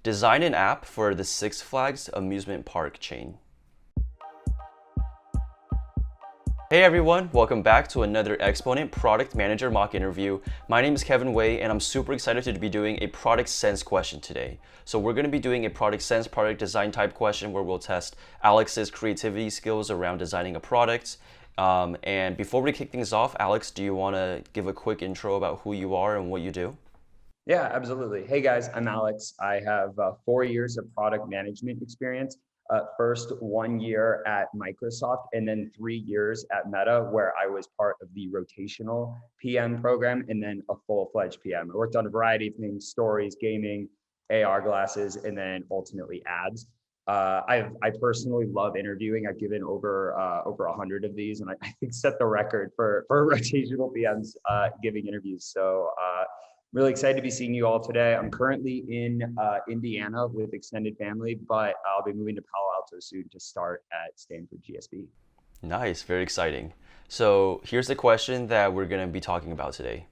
Design an app for the Six Flags amusement park chain. Hey everyone, welcome back to another Exponent Product Manager mock interview. My name is Kevin Wei and I'm super excited to be doing a product sense question today. So we're going to be doing a product sense, product design type question where we'll test Alex's creativity skills around designing a product. And before we kick things off, Alex, do you want to give a quick intro about who you are and what you do? Yeah, absolutely. Hey guys, I'm Alex. I have 4 years of product management experience. First 1 year at Microsoft and then 3 years at Meta, where I was part of the rotational PM program and then a full-fledged PM. I worked on a variety of things, stories, gaming, AR glasses, and then ultimately ads. I personally love interviewing. I've given over 100 of these, and I think set the record for rotational PMs giving interviews. So really excited to be seeing you all today. I'm currently in Indiana with extended family, but I'll be moving to Palo Alto soon to start at Stanford GSB. Nice, very exciting. So here's the question that we're going to be talking about today.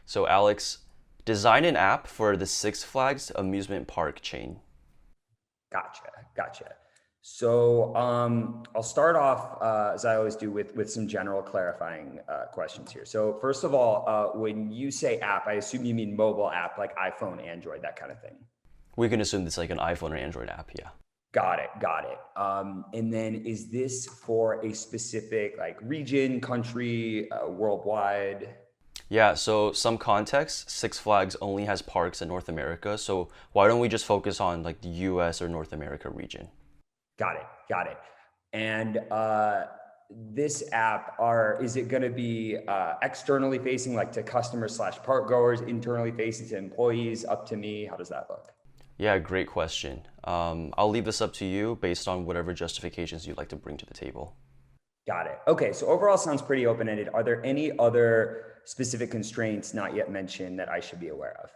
So Alex, design an app for the Six Flags amusement park chain. Gotcha. So I'll start off as I always do with some general clarifying questions here. So first of all, when you say app, I assume you mean mobile app like iPhone, Android, that kind of thing. We can assume it's like an iPhone or Android app, yeah. Got it. And then is this for a specific like region, country, worldwide? Yeah, so some context, Six Flags only has parks in North America, so why don't we just focus on like the US or North America region? Got it. And this app, is it going to be externally facing, like to customers slash park goers, internally facing to employees, up to me? How does that look? Yeah, great question. I'll leave this up to you based on whatever justifications you'd like to bring to the table. Got it. Okay, so overall sounds pretty open-ended. Are there any other specific constraints not yet mentioned that I should be aware of?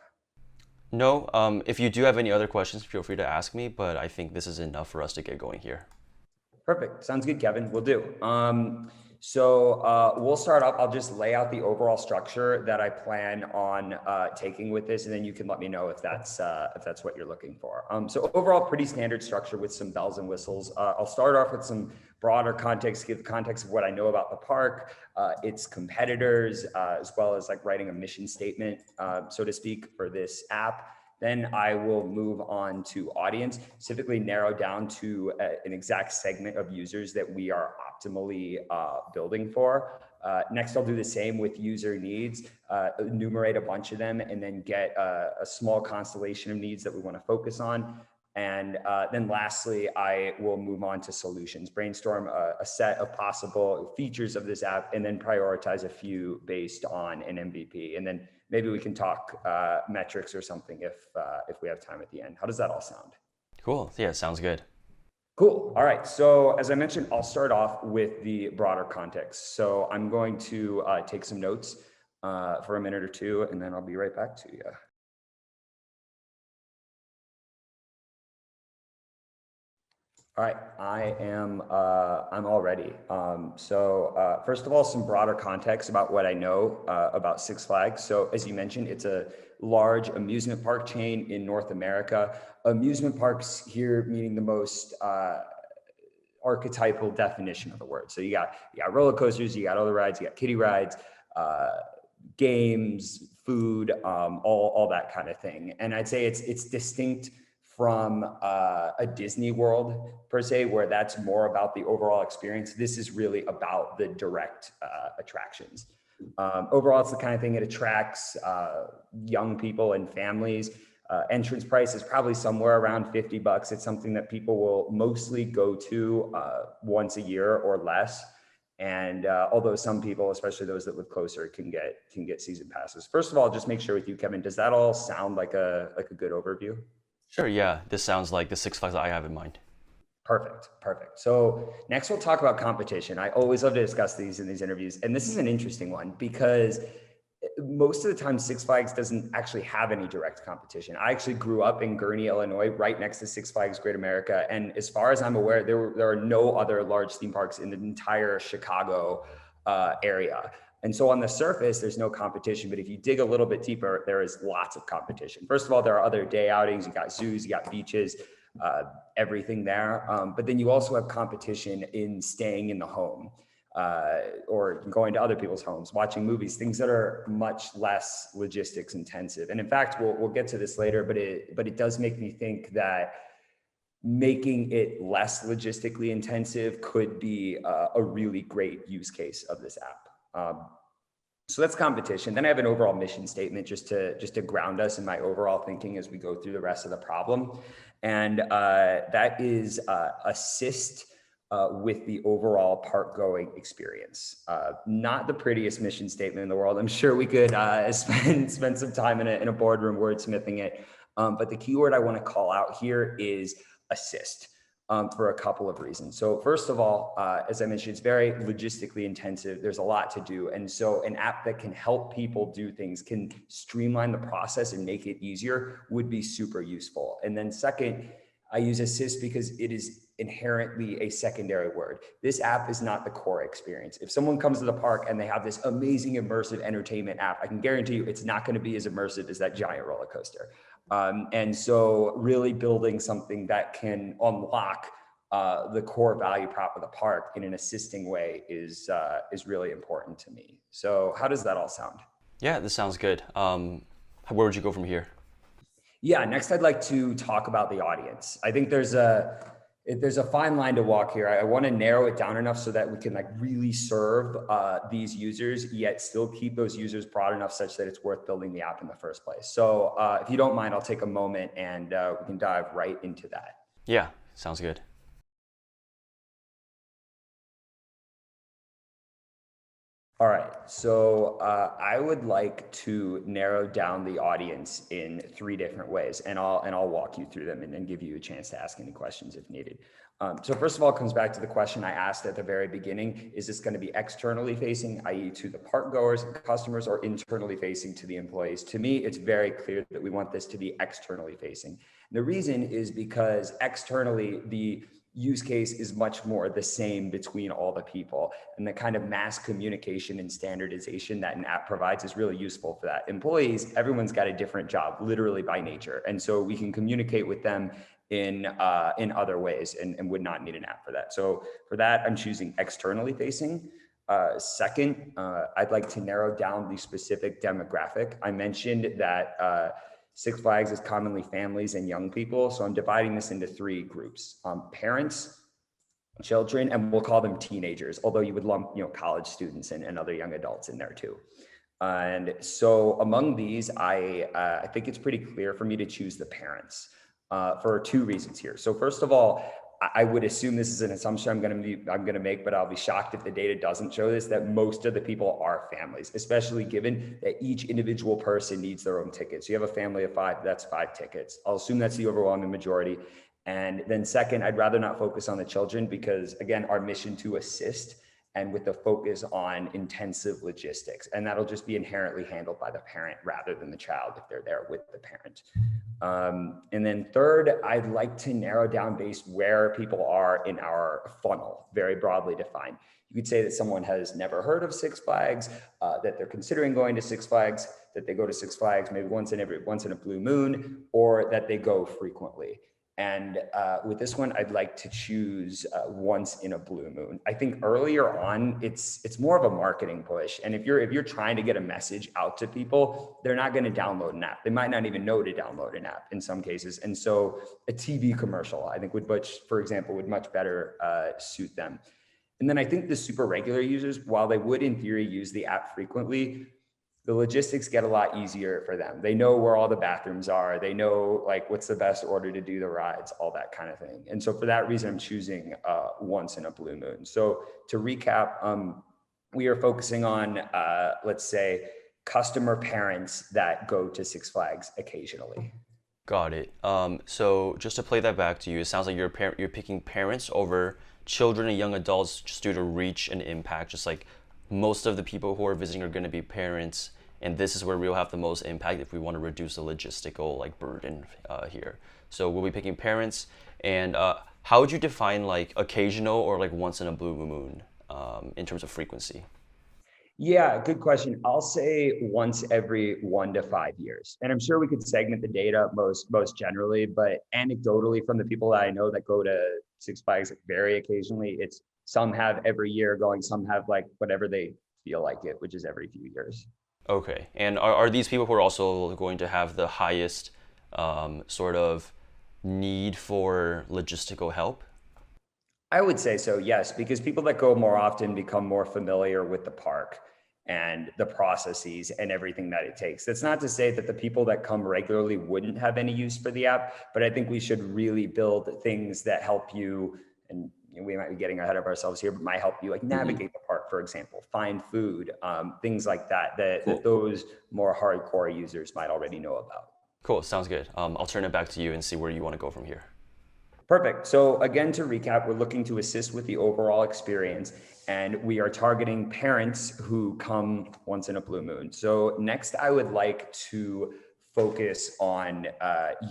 No, if you do have any other questions, feel free to ask me, but I think this is enough for us to get going here. Perfect. Sounds good, Kevin. We'll do. So we'll start off. I'll just lay out the overall structure that I plan on taking with this, and then you can let me know if that's what you're looking for. So overall, pretty standard structure with some bells and whistles. I'll start off with some broader context, give context of what I know about the park, its competitors, as well as like writing a mission statement, so to speak, for this app. Then I will move on to audience, specifically narrow down to an exact segment of users that we are optimally building for. Next, I'll do the same with user needs, enumerate a bunch of them, and then get a small constellation of needs that we want to focus on. And then lastly, I will move on to solutions, brainstorm a set of possible features of this app, and then prioritize a few based on an MVP. And then maybe we can talk metrics or something if we have time at the end. How does that all sound? Cool. Yeah, sounds good. Cool. All right. So as I mentioned, I'll start off with the broader context. So I'm going to take some notes for a minute or two, and then I'll be right back to you. All right, I'm all ready. So first of all, some broader context about what I know about Six Flags. So as you mentioned, it's a large amusement park chain in North America. Amusement parks here meaning the most archetypal definition of the word. So you got roller coasters, you got other rides, you got kiddie rides, games, food, all that kind of thing. And I'd say it's distinct from a Disney World per se, where that's more about the overall experience. This is really about the direct attractions. Overall, it's the kind of thing that attracts young people and families. Entrance price is probably somewhere around $50. It's something that people will mostly go to once a year or less. And although some people, especially those that live closer, can get season passes. First of all, just make sure with you, Kevin, does that all sound like a good overview? Sure, yeah, this sounds like the Six Flags I have in mind. Perfect. So next we'll talk about competition. I always love to discuss these in these interviews. And this is an interesting one because most of the time Six Flags doesn't actually have any direct competition. I actually grew up in Gurnee, Illinois, right next to Six Flags Great America. And as far as I'm aware, there are no other large theme parks in the entire Chicago area. And so on the surface, there's no competition, but if you dig a little bit deeper, there is lots of competition. First of all, there are other day outings. You got zoos, you got beaches, uh, everything there. But then you also have competition in staying in the home, or going to other people's homes, watching movies, things that are much less logistics intensive. And in fact, we'll get to this later, but it does make me think that making it less logistically intensive could be a really great use case of this app. So that's competition. Then I have an overall mission statement just to ground us in my overall thinking as we go through the rest of the problem, and that is assist with the overall park going experience. Not the prettiest mission statement in the world. I'm sure we could spend some time in a boardroom wordsmithing it, but the keyword I want to call out here is assist. For a couple of reasons. So first of all, as I mentioned, it's very logistically intensive. There's a lot to do. And so an app that can help people do things, can streamline the process and make it easier would be super useful. And then second, I use assist because it is inherently a secondary word. This app is not the core experience. If someone comes to the park and they have this amazing immersive entertainment app, I can guarantee you it's not going to be as immersive as that giant roller coaster. And so really building something that can unlock the core value prop of the park in an assisting way is really important to me. So how does that all sound? Yeah, this sounds good. Where would you go from here? Yeah, next I'd like to talk about the audience. I think there's a fine line to walk here. I want to narrow it down enough so that we can like really serve these users, yet still keep those users broad enough such that it's worth building the app in the first place. So if you don't mind, I'll take a moment and we can dive right into that. Yeah, sounds good. All right, so I would like to narrow down the audience in three different ways, and I'll walk you through them and then give you a chance to ask any questions if needed. So first of all, it comes back to the question I asked at the very beginning: is this going to be externally facing, i.e., to the park goers and customers, or internally facing to the employees? To me, it's very clear that we want this to be externally facing. And the reason is because externally, the use case is much more the same between all the people, and the kind of mass communication and standardization that an app provides is really useful for that. Employees, everyone's got a different job, literally by nature, and so we can communicate with them in other ways, and would not need an app for that. So for that, I'm choosing externally facing. Second, I'd like to narrow down the specific demographic. I mentioned that Six Flags is commonly families and young people. So I'm dividing this into three groups: parents, children, and we'll call them teenagers, although you would lump, college students and other young adults in there too. And so among these, I think it's pretty clear for me to choose the parents for two reasons here. So first of all, I would assume, this is an assumption I'm going to make, but I'll be shocked if the data doesn't show this, that most of the people are families, especially given that each individual person needs their own tickets. You have a family of five, that's 5 tickets. I'll assume that's the overwhelming majority. And then second, I'd rather not focus on the children because, again, our mission to assist, and with the focus on intensive logistics. And that'll just be inherently handled by the parent rather than the child if they're there with the parent. And then third, I'd like to narrow down based where people are in our funnel, very broadly defined. You could say that someone has never heard of Six Flags, that they're considering going to Six Flags, that they go to Six Flags maybe once in a blue moon, or that they go frequently. And with this one, I'd like to choose once in a blue moon. I think earlier on, it's more of a marketing push. And if you're trying to get a message out to people, they're not going to download an app. They might not even know to download an app in some cases. And so a TV commercial, I think, for example, would much better suit them. And then I think the super regular users, while they would in theory use the app frequently, the logistics get a lot easier for them. They know where all the bathrooms are. They know like what's the best order to do the rides, all that kind of thing. And so for that reason, I'm choosing once in a blue moon. So to recap, we are focusing on, let's say, customer parents that go to Six Flags occasionally. Got it. So just to play that back to you, it sounds like you're picking parents over children and young adults just due to reach and impact. Just like most of the people who are visiting are going to be parents, and this is where we'll have the most impact if we want to reduce the logistical like burden here. So we'll be picking parents. And how would you define like occasional or like once in a blue moon in terms of frequency? Yeah, good question. I'll say once every 1 to 5 years. And I'm sure we could segment the data most generally, but anecdotally from the people that I know that go to Six Flags like very occasionally, it's some have every year going, some have like whatever they feel like it, which is every few years. Okay. And are these people who are also going to have the highest sort of need for logistical help? I would say so, yes, because people that go more often become more familiar with the park and the processes and everything that it takes. That's not to say that the people that come regularly wouldn't have any use for the app, but I think we should really build things that help you. And we might be getting ahead of ourselves here, but might help you like Hmm. navigate the park, for example, find food, things like that, that Cool. those more hardcore users might already know about. Cool. Sounds good. I'll turn it back to you and see where you want to go from here. Perfect. So again, to recap, we're looking to assist with the overall experience, and we are targeting parents who come once in a blue moon. So next, I would like to focus on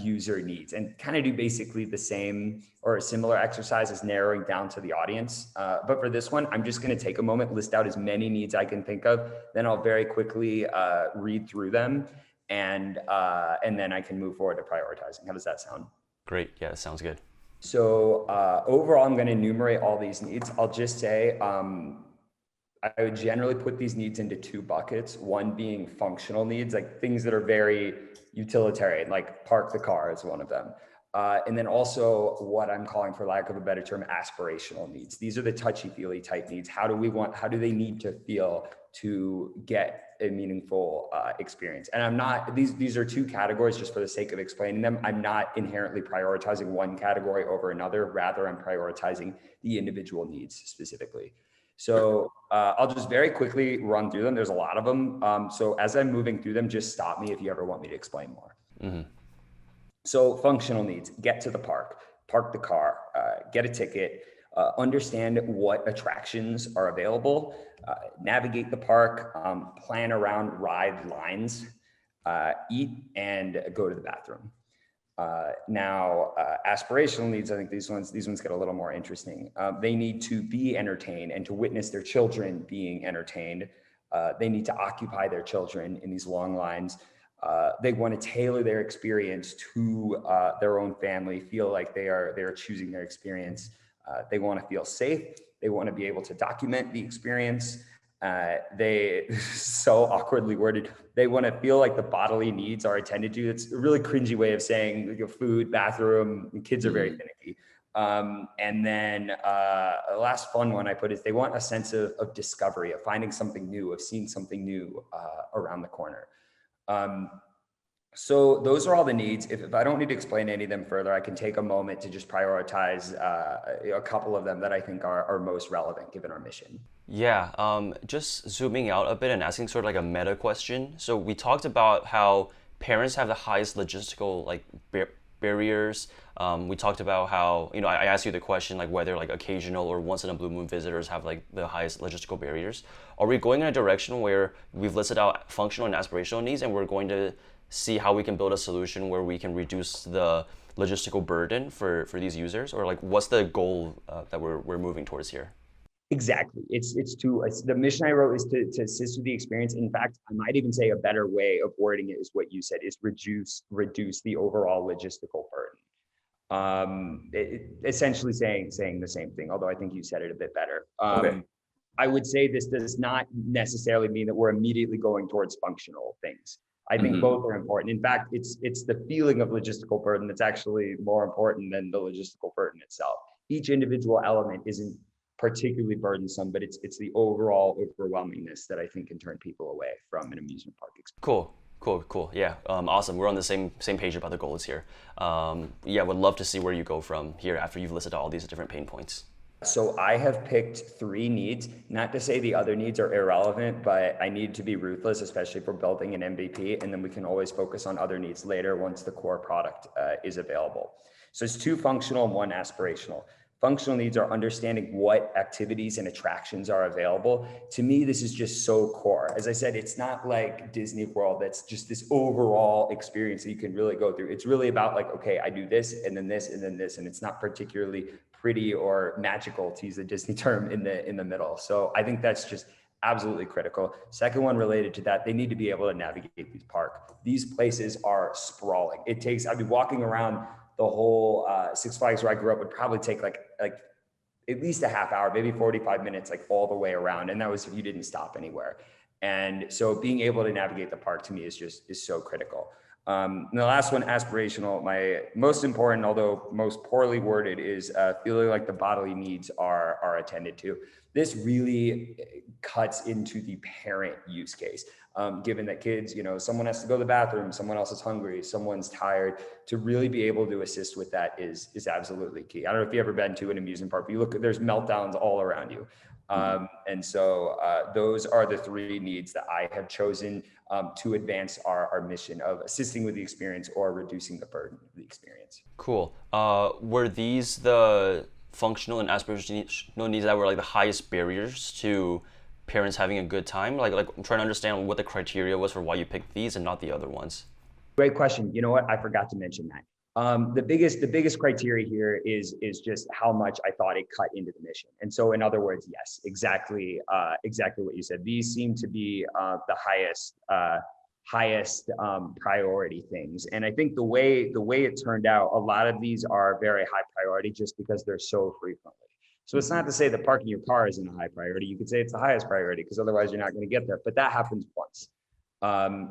user needs and kind of do basically the same or a similar exercise as narrowing down to the audience. But for this one, I'm just going to take a moment, list out as many needs I can think of, then I'll very quickly read through them, and then I can move forward to prioritizing. How does that sound? Great. Yeah, sounds good. So overall, I'm going to enumerate all these needs. I'll just say I would generally put these needs into two buckets. One being functional needs, like things that are very utilitarian, like park the car is one of them. And then also what I'm calling, for lack of a better term, aspirational needs. These are the touchy-feely type needs. How do they need to feel to get a meaningful experience? And I'm not, these are two categories just for the sake of explaining them. I'm not inherently prioritizing one category over another. Rather, I'm prioritizing the individual needs specifically. So I'll just very quickly run through them. There's a lot of them. So as I'm moving through them, just stop me if you ever want me to explain more. Hmm. So functional needs: get to the park, park the car, get a ticket, understand what attractions are available, navigate the park, plan around ride lines, eat, and go to the bathroom. Now, aspirational needs, I think these ones get a little more interesting. They need to be entertained and to witness their children being entertained. They need to occupy their children in these long lines. They want to tailor their experience to their own family, feel like they are choosing their experience. They want to feel safe. They want to be able to document the experience. They so awkwardly worded. They want to feel like the bodily needs are attended to. It's a really cringy way of saying food, bathroom. Kids are very Hmm. finicky. And then the last fun one I put is they want a sense of discovery, of finding something new, of seeing something new around the corner. Um, so those are all the needs. If I don't need to explain any of them further, I can take a moment to just prioritize a couple of them that I think are most relevant given our mission. Yeah, just zooming out a bit and asking sort of like a meta question. So we talked about how parents have the highest logistical like barriers. We talked about how, I asked you the question like whether like occasional or once in a blue moon visitors have like the highest logistical barriers. Are we going in a direction where we've listed out functional and aspirational needs and we're going to see how we can build a solution where we can reduce the logistical burden for these users? Or like what's the goal that we're moving towards here? Exactly. It's the mission I wrote is to assist with the experience. In fact, I might even say a better way of wording it is what you said, is reduce the overall logistical burden. Essentially saying the same thing, although I think you said it a bit better. Okay. I would say this does not necessarily mean that we're immediately going towards functional things. I think Hmm. both are important. In fact, it's the feeling of logistical burden that's actually more important than the logistical burden itself. Each individual element isn't particularly burdensome, but it's the overall overwhelmingness that I think can turn people away from an amusement park experience. Cool. Cool, cool. Yeah, awesome. We're on the same page about the goals here. Yeah, would love to see where you go from here after you've listed all these different pain points. So I have picked three needs, not to say the other needs are irrelevant, but I need to be ruthless, especially for building an MVP. And then we can always focus on other needs later once the core product is available. So it's two functional and one aspirational. Functional needs are understanding what activities and attractions are available. To me, this is just so core. As I said, it's not like Disney World that's just this overall experience that you can really go through. It's really about like, okay, I do this and then this and then this, and it's not particularly pretty or magical, to use a Disney term, in the middle. So I think that's just absolutely critical. Second one related to that, they need to be able to navigate these parks. These places are sprawling. I'd be walking around the whole Six Flags where I grew up would probably take like at least a half hour, maybe 45 minutes, like all the way around. And that was if you didn't stop anywhere. And so being able to navigate the park to me is so critical. And the last one, aspirational, my most important, although most poorly worded, is feeling like the bodily needs are attended to. This really cuts into the parent use case. Given that kids, someone has to go to the bathroom, someone else is hungry, someone's tired, to really be able to assist with that is absolutely key. I don't know if you've ever been to an amusement park, but you look, there's meltdowns all around you. And so those are the three needs that I have chosen to advance our mission of assisting with the experience or reducing the burden of the experience. Cool. Were these the functional and aspirational needs that were like the highest barriers to parents having a good time? Like I'm trying to understand what the criteria was for why you picked these and not the other ones. Great question. You know what? I forgot to mention that. The biggest criteria here is just how much I thought it cut into the mission. And so, in other words, yes, exactly what you said. These seem to be the highest priority things. And I think the way it turned out, a lot of these are very high priority just because they're so frequently. So it's not to say that parking your car isn't a high priority. You could say it's the highest priority because otherwise you're not going to get there. But that happens once.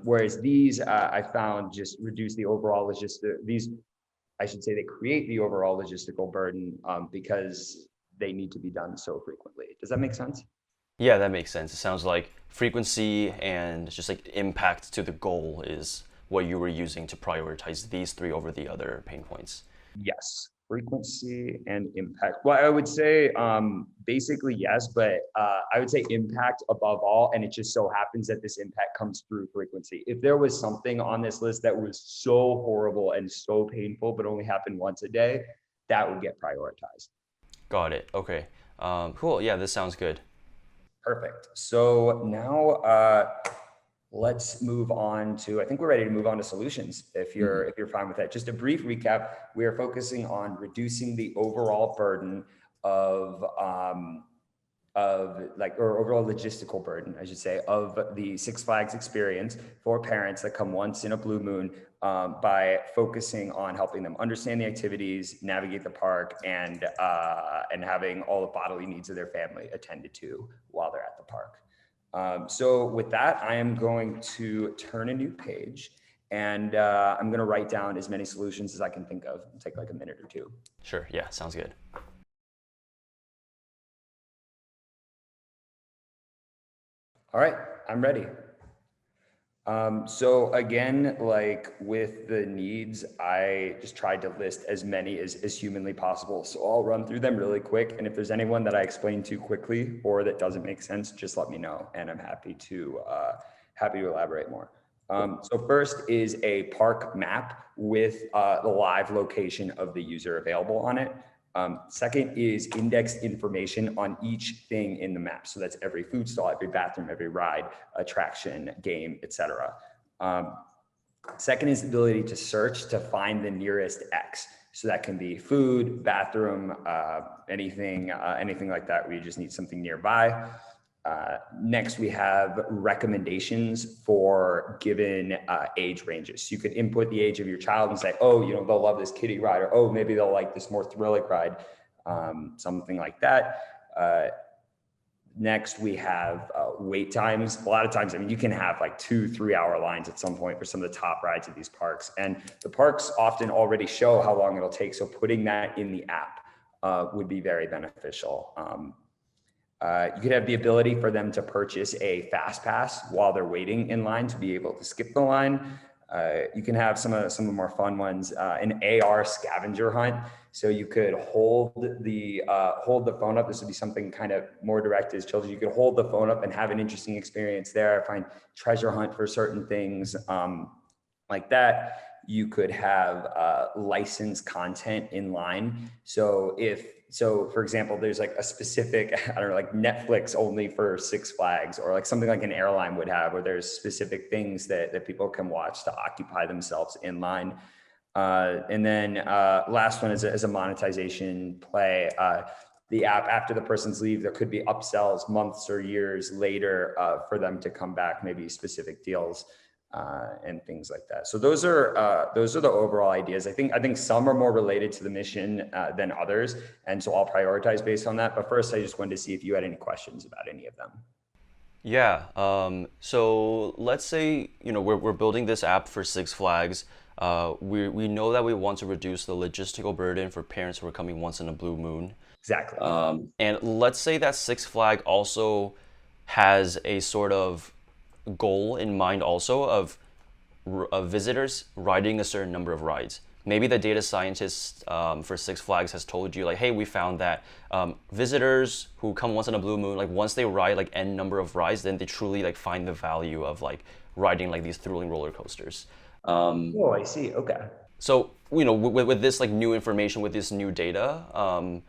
Whereas these, I found, just reduce the overall I should say, they create the overall logistical burden because they need to be done so frequently. Does that make sense? Yeah, that makes sense. It sounds like frequency and just like impact to the goal is what you were using to prioritize these three over the other pain points. Yes, frequency and impact. Well, I would say basically yes, but I would say impact above all. And it just so happens that this impact comes through frequency. If there was something on this list that was so horrible and so painful, but only happened once a day, that would get prioritized. Got it. Okay. Cool. Yeah, this sounds good. Perfect. So now let's move on to, I think we're ready to move on to solutions if you're fine with that. Just a brief recap, we are focusing on reducing the overall burden of or overall logistical burden, I should say, of the Six Flags experience for parents that come once in a blue moon, by focusing on helping them understand the activities, navigate the park, and having all the bodily needs of their family attended to while they're at the park. So with that, I am going to turn a new page, and I'm going to write down as many solutions as I can think of. It'll take like a minute or two. Sure. Yeah, sounds good. All right, I'm ready. So again, like with the needs, I just tried to list as many as humanly possible. So I'll run through them really quick. And if there's anyone that I explain too quickly or that doesn't make sense, just let me know. And I'm happy to elaborate more. So first is a park map with the live location of the user available on it. Second is indexed information on each thing in the map. So that's every food stall, every bathroom, every ride, attraction, game, etc. Second is the ability to search to find the nearest X. So that can be food, bathroom, anything like that where you just need something nearby. Next, we have recommendations for given age ranges. So you could input the age of your child and say, oh, they'll love this kiddie ride, or oh, maybe they'll like this more thrilling ride, something like that. Next, we have wait times. A lot of times, you can have like 2-3 hour lines at some point for some of the top rides at these parks. And the parks often already show how long it'll take. So putting that in the app would be very beneficial. You could have the ability for them to purchase a fast pass while they're waiting in line to be able to skip the line. You can have some of the more fun ones, an AR scavenger hunt. So you could hold the phone up. This would be something kind of more direct as children. You could hold the phone up and have an interesting experience there. Find treasure hunt for certain things like that. You could have licensed content in line. So for example, there's like a specific, I don't know, like Netflix only for Six Flags, or like something like an airline would have, where there's specific things that people can watch to occupy themselves in line. And then last one is a monetization play. the app after the person's leave. There could be upsells months or years later for them to come back, maybe specific deals and things like that. So those are the overall ideas. I think some are more related to the mission than others, and so I'll prioritize based on that. But first, I just wanted to see if you had any questions about any of them. Yeah. So let's say, we're building this app for Six Flags. We know that we want to reduce the logistical burden for parents who are coming once in a blue moon. Exactly. And let's say that Six Flag also has a sort of goal in mind also of visitors riding a certain number of rides. Maybe the data scientist for Six Flags has told you like, hey, we found that visitors who come once in a blue moon, like once they ride like n number of rides, then they truly like find the value of like riding like these thrilling roller coasters. Oh, I see. Okay. So with this like new information, with this new data,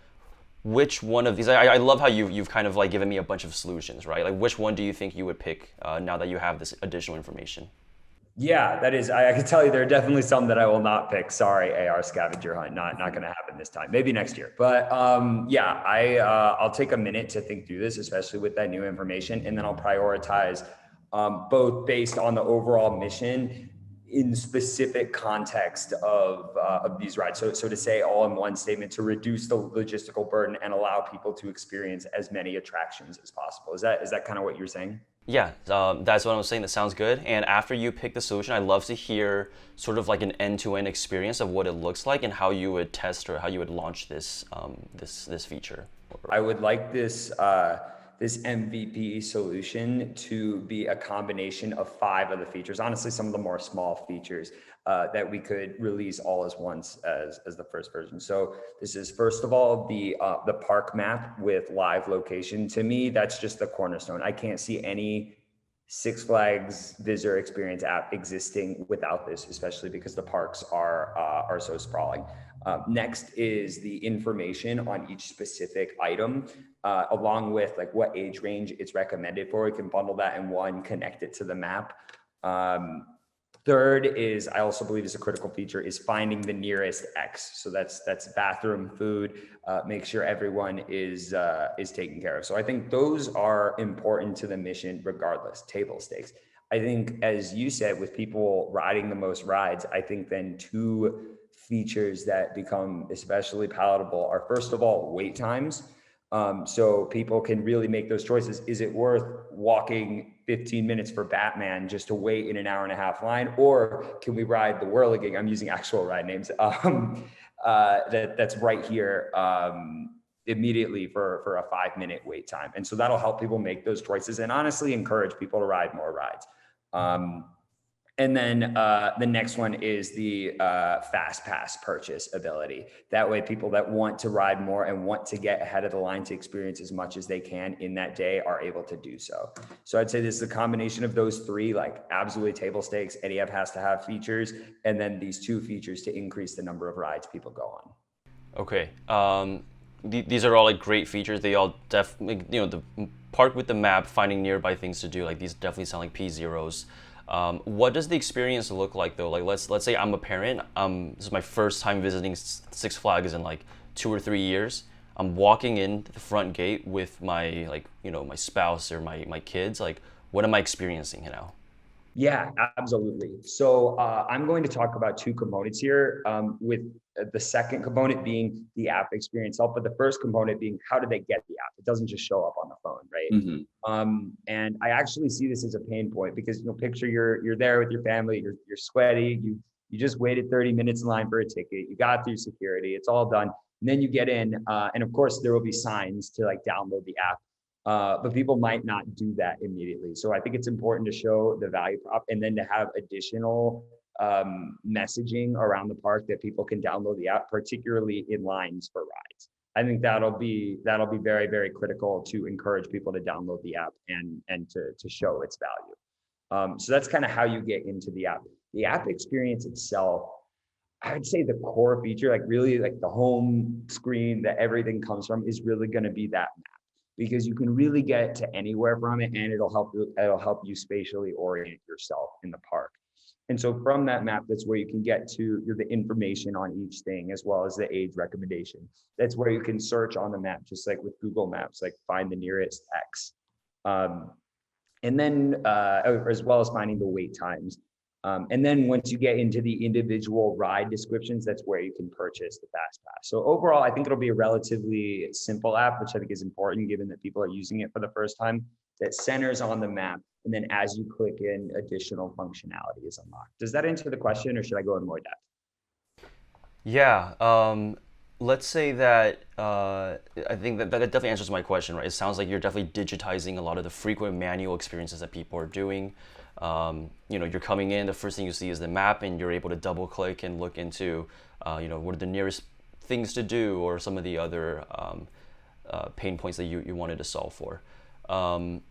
which one of these? I love how you've kind of like given me a bunch of solutions, right? Like which one do you think you would pick now that you have this additional information? Yeah, that is. I can tell you there are definitely some that I will not pick. Sorry, AR scavenger hunt. Not going to happen this time. Maybe next year. But yeah, I'll take a minute to think through this, especially with that new information, and then I'll prioritize both based on the overall mission in specific context of these rides. So to say all in one statement, to reduce the logistical burden and allow people to experience as many attractions as possible. Is that kind of what you're saying? Yeah, that's what I was saying. That sounds good. And after you pick the solution, I'd love to hear sort of like an end-to-end experience of what it looks like and how you would test or how you would launch this feature. I would like this MVP solution to be a combination of 5 of the features. Honestly, some of the more small features that we could release all as once as the first version. So this is first of all the park map with live location. To me, that's just the cornerstone. I can't see any Six Flags visitor experience app existing without this, especially because the parks are so sprawling. Next is the information on each specific item, along with like what age range it's recommended for. We can bundle that in one, connect it to the map. Third is, I also believe is a critical feature, is finding the nearest X. So that's bathroom, food, make sure everyone is taken care of. So I think those are important to the mission regardless, table stakes. I think, as you said, with people riding the most rides, I think then 2 features that become especially palatable are, first of all, wait times. So people can really make those choices. Is it worth walking 15 minutes for Batman just to wait in an hour and a half line? Or can we ride the Whirligig? I'm using actual ride names. That's right here immediately for a 5-minute wait time. And so that'll help people make those choices and honestly encourage people to ride more rides. And then the next one is the fast pass purchase ability. That way, people that want to ride more and want to get ahead of the line to experience as much as they can in that day are able to do so. So I'd say this is a combination of those 3, like absolutely table stakes. Any app has to have features, and then these 2 features to increase the number of rides people go on. Okay. These are all like great features. They all definitely, the park with the map, finding nearby things to do. Like these definitely sound like P0s. What does the experience look like though? Like let's say I'm a parent. This is my first time visiting Six Flags in like 2 or 3 years. I'm walking in the front gate with my my spouse or my kids. Like what am I experiencing now? Yeah, absolutely. So I'm going to talk about 2 components here, with the second component being the app experience help, but the first component being how do they get the app? It doesn't just show up on the phone, right? And I actually see this as a pain point because picture you're there with your family, you're sweaty, you just waited 30 minutes in line for a ticket, you got through security, it's all done, and then you get in, and of course there will be signs to like download the app. But people might not do that immediately. So I think it's important to show the value prop and then to have additional messaging around the park that people can download the app, particularly in lines for rides. I think that'll be very, very critical to encourage people to download the app and to show its value. So that's kind of how you get into the app. The app experience itself, I would say the core feature, like really like the home screen that everything comes from, is really going to be that map, because you can really get to anywhere from it and it'll help you spatially orient yourself in the park. And so from that map, that's where you can get to the information on each thing, as well as the age recommendation. That's where you can search on the map, just like with Google Maps, like find the nearest X. Um, and then as well as finding the wait times. And then once you get into the individual ride descriptions, that's where you can purchase the fast pass. So overall, I think it'll be a relatively simple app, which I think is important given that people are using it for the first time, that centers on the map. And then as you click in, additional functionality is unlocked. Does that answer the question, or should I go in more depth? Yeah. Let's say that I think that definitely answers my question, right? It sounds like you're definitely digitizing a lot of the frequent manual experiences that people are doing. You're coming in, the first thing you see is the map, and you're able to double click and look into, what are the nearest things to do or some of the other pain points that you wanted to solve for. Um,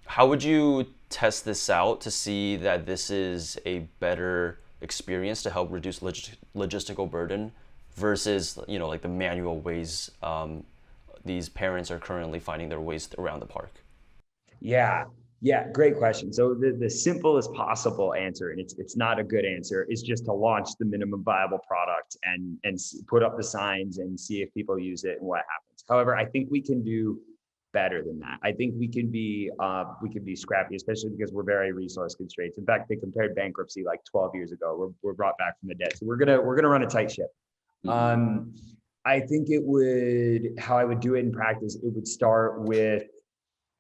how would you test this out to see that this is a better experience to help reduce logistical burden versus like the manual ways these parents are currently finding their ways around the park? Yeah, yeah, great question. So the simplest possible answer, and it's not a good answer, is just to launch the minimum viable product and put up the signs and see if people use it and what happens. However, I think we can do better than that. I think we can be scrappy, especially because we're very resource constrained. In fact, they compared bankruptcy like 12 years ago. We're brought back from the dead, so we're gonna run a tight ship. Mm-hmm. Um, I think how I would do it in practice. It would start with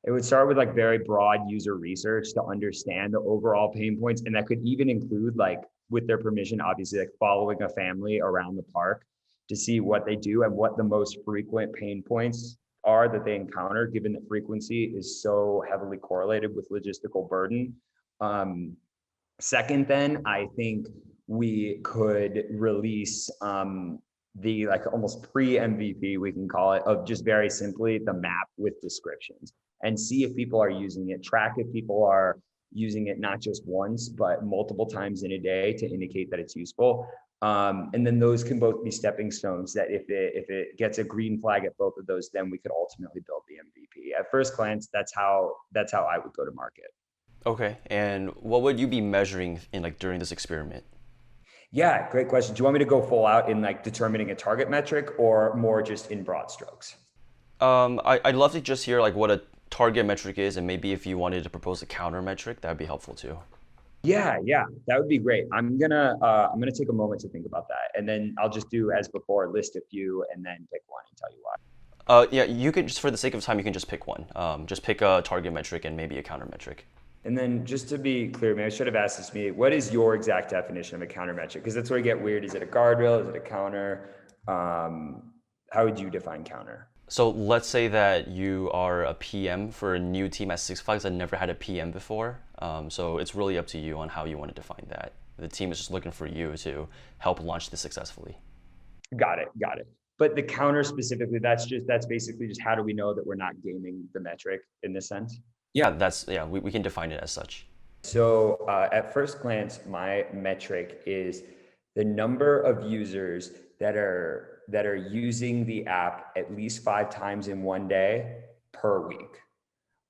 like very broad user research to understand the overall pain points. And that could even include, like, with their permission, obviously, like following a family around the park to see what they do and what the most frequent pain points are that they encounter, given that frequency is so heavily correlated with logistical burden. Um, Second, then I think we could release the, like, almost pre-MVP, we can call it, of just very simply the map with descriptions, and see if people are using it, track if people are using it not just once, but multiple times in a day to indicate that it's useful. And then those can both be stepping stones that if it gets a green flag at both of those, then we could ultimately build the MVP. At first glance, that's how I would go to market. Okay, and what would you be measuring in like during this experiment? Yeah, great question. Do you want me to go full out in like determining a target metric, or more just in broad strokes? I'd love to just hear like what a target metric is, and maybe if you wanted to propose a counter metric, that'd be helpful too. Yeah, yeah, that would be great. I'm gonna take a moment to think about that, and then I'll just do as before, list a few, and then pick one and tell you why. Yeah, you could just for the sake of time, you can just pick one. Just pick a target metric and maybe a counter metric. And then just to be clear, maybe I should have asked this to me. What is your exact definition of a counter metric? Because that's where you get weird. Is it a guardrail? Is it a counter? How would you define counter? So let's say that you are a PM for a new team at Six Flags that never had a PM before. So it's really up to you on how you want to define that. The team is just looking for you to help launch this successfully. Got it, got it. But the counter specifically, that's basically just how do we know that we're not gaming the metric in this sense? Yeah, we can define it as such. So at first glance, my metric is the number of users that are using the app at least 5 times in one day per week.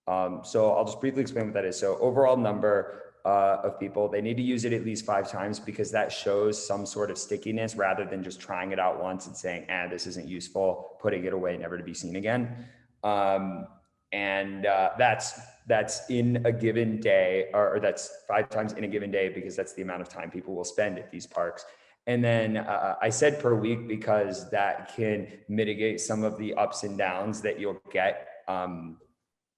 So I'll just briefly explain what that is. So overall number of people, they need to use it at least 5 times, because that shows some sort of stickiness, rather than just trying it out once and saying, this isn't useful, putting it away, never to be seen again. And that's in a given day, or that's 5 times in a given day, because that's the amount of time people will spend at these parks. And then I said per week because that can mitigate some of the ups and downs that you'll get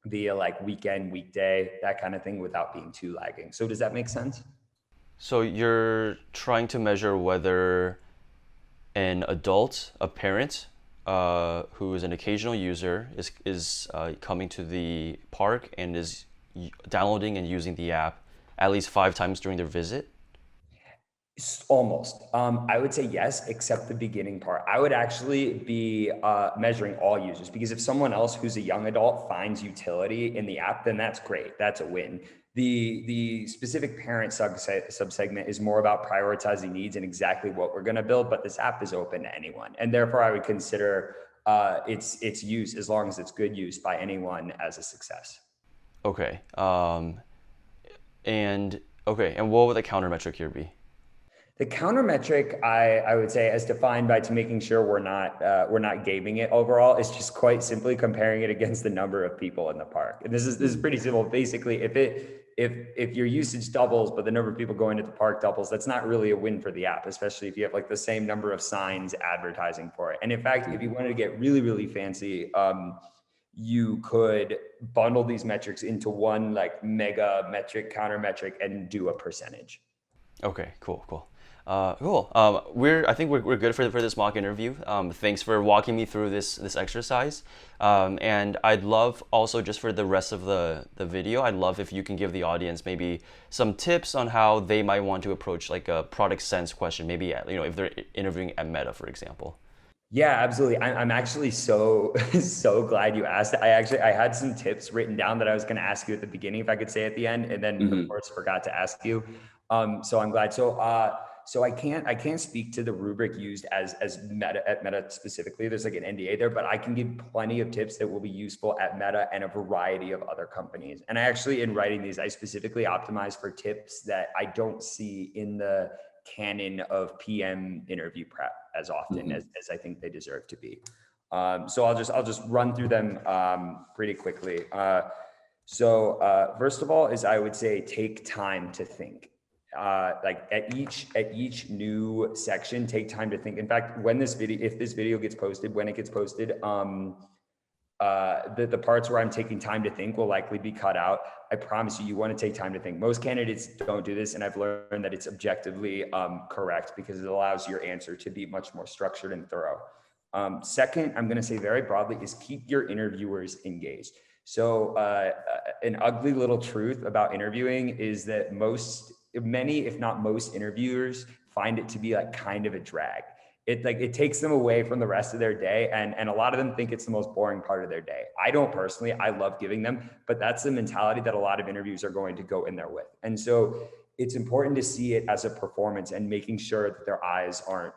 via like weekend, weekday, that kind of thing, without being too lagging. So does that make sense? So you're trying to measure whether an adult, a parent, who is an occasional user, is coming to the park and is downloading and using the app at least 5 times during their visit. Almost. I would say yes, except the beginning part. I would actually be measuring all users, because if someone else who's a young adult finds utility in the app, then that's great. That's a win. The specific parent subsegment is more about prioritizing needs and exactly what we're going to build. But this app is open to anyone, and therefore I would consider its use, as long as it's good use by anyone, as a success. Okay. And Okay, and what would the counter metric here be? The counter metric, I would say, as defined by to making sure we're not gaming it overall, is just quite simply comparing it against the number of people in the park. And this is pretty simple. Basically, if your usage doubles, but the number of people going to the park doubles, that's not really a win for the app, especially if you have like the same number of signs advertising for it. And in fact, if you wanted to get really, really fancy, you could bundle these metrics into one like mega metric, counter metric, and do a percentage. Okay, cool, cool. Cool. I think we're good for this mock interview. Thanks for walking me through this exercise. And I'd love also just for the rest of the video, I'd love if you can give the audience maybe some tips on how they might want to approach like a product sense question. Maybe if they're interviewing at Meta, for example. Yeah, absolutely. I'm actually so so glad you asked. I had some tips written down that I was going to ask you at the beginning, if I could say at the end, and then of course forgot to ask you. So I'm glad. So I can't speak to the rubric used as Meta at Meta specifically. There's like an NDA there, but I can give plenty of tips that will be useful at Meta and a variety of other companies. And I actually, in writing these, I specifically optimize for tips that I don't see in the canon of PM interview prep as often as I think they deserve to be. So I'll just run through them pretty quickly. First of all, is I would say take time to think. Like at each new section, take time to think. In fact, if this video gets posted, when it gets posted, the parts where I'm taking time to think will likely be cut out. I promise you, you want to take time to think. Most candidates don't do this, and I've learned that it's objectively correct because it allows your answer to be much more structured and thorough. Second, I'm going to say very broadly is keep your interviewers engaged. So an ugly little truth about interviewing is that many, if not most interviewers find it to be like kind of a drag. It takes them away from the rest of their day. And a lot of them think it's the most boring part of their day. I don't personally, I love giving them, but that's the mentality that a lot of interviews are going to go in there with. And so it's important to see it as a performance and making sure that their eyes aren't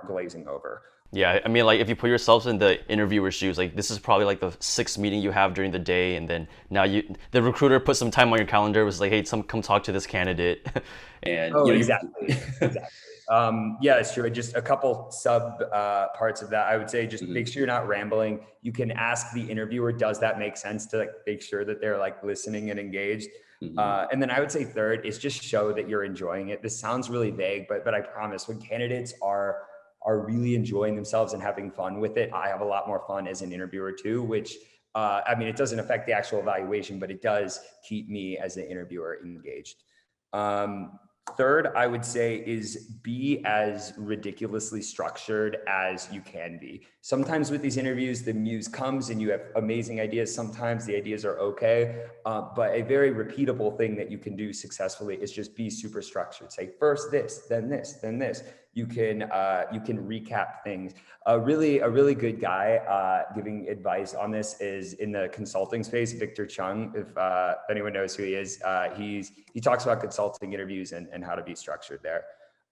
glazing over. Yeah, I mean, like if you put yourselves in the interviewer's shoes, like this is probably like the sixth meeting you have during the day, and then now the recruiter put some time on your calendar, was like, hey, come talk to this candidate, and Oh, exactly. Exactly. Yeah, it's true. Just a couple sub parts of that. I would say just make sure you're not rambling. You can ask the interviewer, does that make sense, to like make sure that they're like listening and engaged. And then I would say third is just show that you're enjoying it. This sounds really vague, but I promise when candidates are really enjoying themselves and having fun with it, I have a lot more fun as an interviewer too, which I mean, it doesn't affect the actual evaluation, but it does keep me as an interviewer engaged. Third, I would say is be as ridiculously structured as you can be. Sometimes with these interviews, the muse comes and you have amazing ideas. Sometimes the ideas are okay, but a very repeatable thing that you can do successfully is just be super structured. Say first this, then this, then this. You can recap things. A really good guy giving advice on this is in the consulting space, Victor Chung. If anyone knows who he is, he talks about consulting interviews and how to be structured there.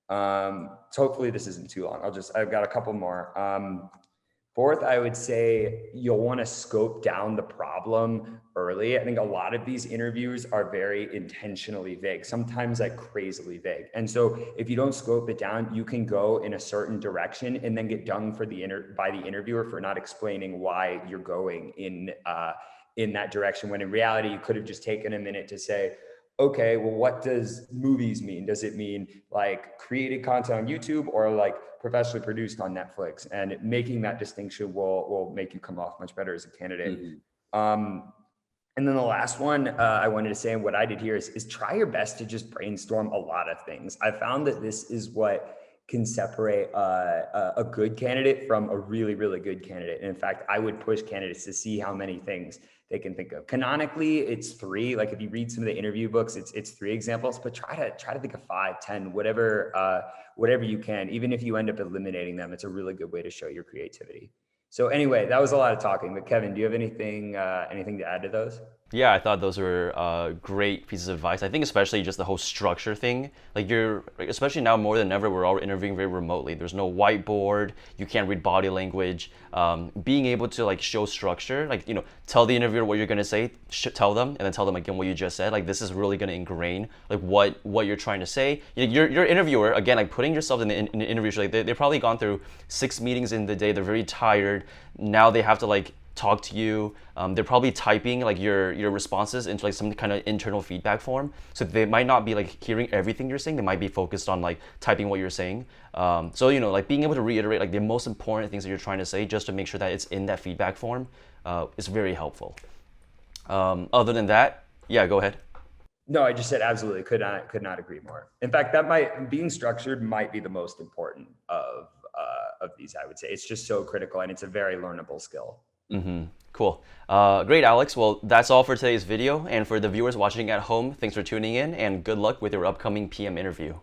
So hopefully this isn't too long. I've got a couple more. Fourth, I would say you'll want to scope down the problem early. I think a lot of these interviews are very intentionally vague, sometimes like crazily vague. And so if you don't scope it down, you can go in a certain direction and then get done by the interviewer for not explaining why you're going in that direction, when in reality, you could have just taken a minute to say, okay, well, what does movies mean? Does it mean like created content on YouTube or like professionally produced on Netflix? And making that distinction will make you come off much better as a candidate. And then the last one I wanted to say, and what I did here is try your best to just brainstorm a lot of things. I found that this is what can separate a good candidate from a really, really good candidate. And in fact, I would push candidates to see how many things they can think of. Canonically, it's 3. Like if you read some of the interview books, it's 3 examples, but try to think of 5, 10, whatever you can. Even if you end up eliminating them, it's a really good way to show your creativity. So anyway, that was a lot of talking, but Kevin, do you have anything to add to those? Yeah, I thought those were great pieces of advice. I think especially just the whole structure thing. Like especially now more than ever, we're all interviewing very remotely. There's no whiteboard. You can't read body language. Being able to like show structure, like tell the interviewer what you're gonna say, tell them, and then tell them again what you just said. Like this is really gonna ingrain like what you're trying to say. Your interviewer again, like putting yourself in the interview. Like they've probably gone through 6 meetings in the day. They're very tired. Now they have to like talk to you. They're probably typing like your responses into like some kind of internal feedback form. So they might not be like hearing everything you're saying. They might be focused on like typing what you're saying. So like being able to reiterate like the most important things that you're trying to say just to make sure that it's in that feedback form is very helpful. Other than that, yeah, go ahead. No, I just said absolutely. Could not agree more. In fact, being structured might be the most important of these. I would say it's just so critical, and it's a very learnable skill. Cool. Great, Alex. Well, that's all for today's video. And for the viewers watching at home, thanks for tuning in and good luck with your upcoming PM interview.